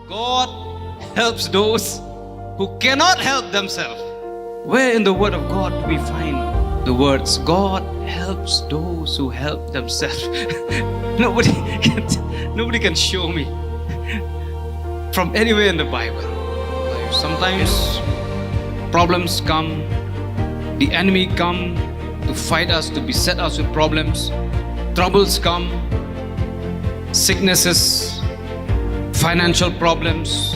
God helps those who cannot help themselves. Where in the Word of God do we find the words, God helps those who help themselves? Nobody can show me from anywhere in the Bible. Sometimes problems come, the enemy come to fight us, to beset us with problems. Troubles come, sicknesses, financial problems,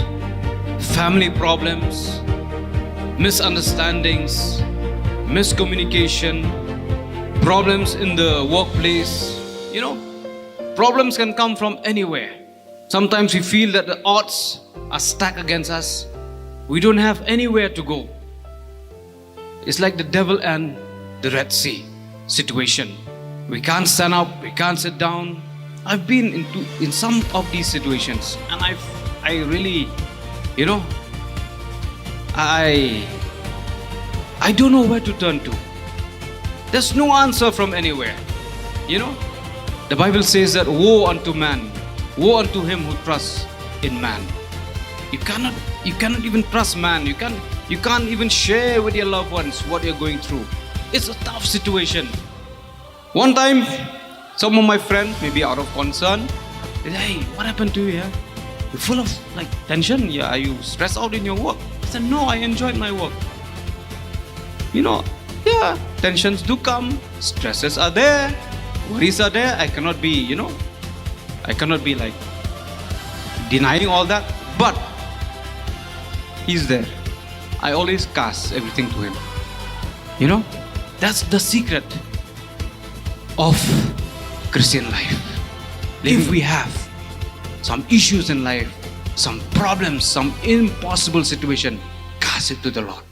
family problems, misunderstandings, miscommunication, problems in the workplace. Problems can come from anywhere. Sometimes we feel that the odds are stacked against us. We don't have anywhere to go. It's like the devil and the Red Sea situation. We can't stand up, we can't sit down. I've been in some of these situations, and I really, I don't know where to turn to. There's no answer from anywhere. The Bible says that woe unto man, woe unto him who trusts in man. You cannot even trust man. You can't even share with your loved ones what you're going through. It's a tough situation. One time, some of my friends, maybe out of concern, they said, "Hey, what happened to you? Yeah? You're full of tension. Yeah, are you stressed out in your work?" I said, "No, I enjoyed my work." Yeah, tensions do come, stresses are there, worries are there. I cannot be denying all that, but He's there. I always cast everything to Him. That's the secret of Christian life. If we have some issues in life, some problems, some impossible situation, cast it to the Lord.